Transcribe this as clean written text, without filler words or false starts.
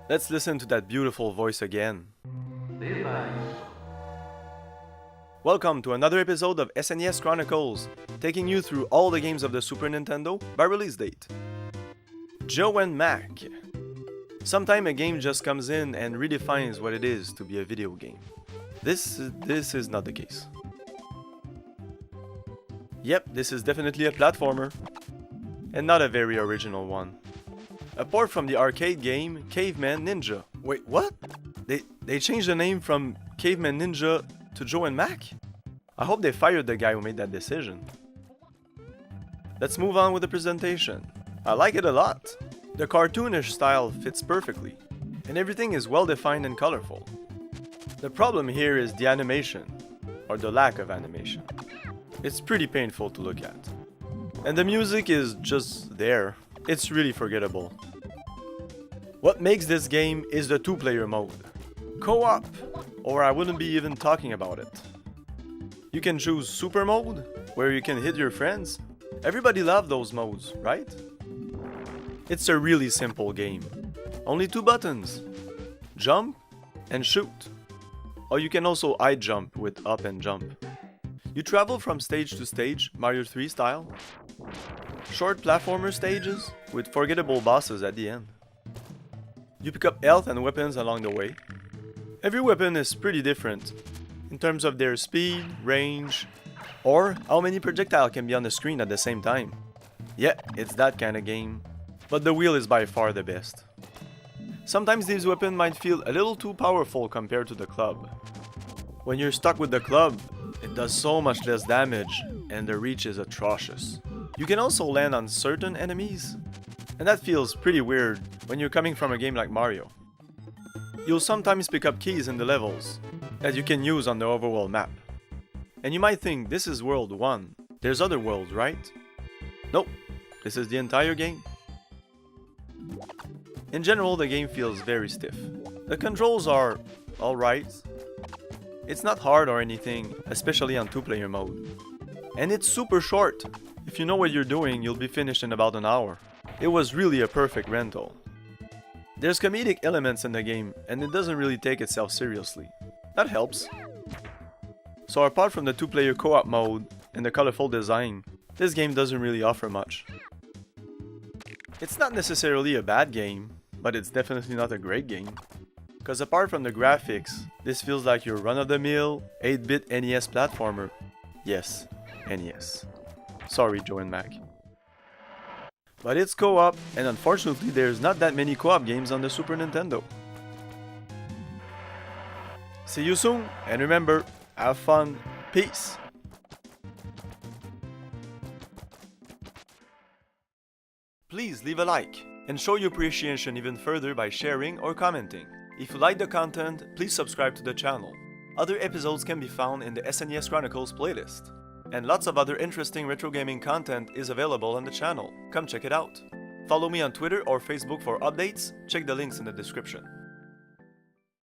Let's listen to that beautiful voice again. Welcome to another episode of SNES Chronicles, taking you through all the games of the Super Nintendo by release date. Joe and Mac. Sometimes a game just comes in and redefines what it is to be a video game. This is not the case. Yep, this is definitely a platformer, and not a very original one. A port from the arcade game Caveman Ninja. Wait, what? They changed the name from Caveman Ninja to Joe and Mac? I hope they fired the guy who made that decision. Let's move on with the presentation. I like it a lot. The cartoonish style fits perfectly, and everything is well defined and colorful. The problem here is the animation, or the lack of animation. It's pretty painful to look at. And the music is just there. It's really forgettable. What makes this game is the two-player mode. Co-op, or I wouldn't be even talking about it. You can choose Super Mode, where you can hit your friends. Everybody loves those modes, right? It's a really simple game. Only two buttons. Jump and shoot. Or you can also high jump with up and jump. You travel from stage to stage, Mario 3 style. Short platformer stages with forgettable bosses at the end. You pick up health and weapons along the way. Every weapon is pretty different in terms of their speed, range, or how many projectiles can be on the screen at the same time. Yeah, it's that kind of game. But the wheel is by far the best. Sometimes these weapons might feel a little too powerful compared to the club. When you're stuck with the club, it does so much less damage and the reach is atrocious. You can also land on certain enemies, and that feels pretty weird when you're coming from a game like Mario. You'll sometimes pick up keys in the levels that you can use on the overworld map. And you might think this is world 1, there's other worlds, right? Nope, this is the entire game. In general, the game feels very stiff. The controls are alright. It's not hard or anything, especially on two-player mode. And it's super short. If you know what you're doing, you'll be finished in about an hour. It was really a perfect rental. There's comedic elements in the game, and it doesn't really take itself seriously. That helps. So apart from the two-player co-op mode and the colorful design, this game doesn't really offer much. It's not necessarily a bad game, but it's definitely not a great game. Because apart from the graphics, this feels like your run-of-the-mill 8-bit NES platformer. Yes, NES. Sorry, Joe and Mac. But it's co-op, and unfortunately there's not that many co-op games on the Super Nintendo. See you soon, and remember, have fun, peace! Please leave a like, and show your appreciation even further by sharing or commenting. If you like the content, please subscribe to the channel. Other episodes can be found in the SNES Chronicles playlist. And lots of other interesting retro gaming content is available on the channel. Come check it out. Follow me on Twitter or Facebook for updates, check the links in the description.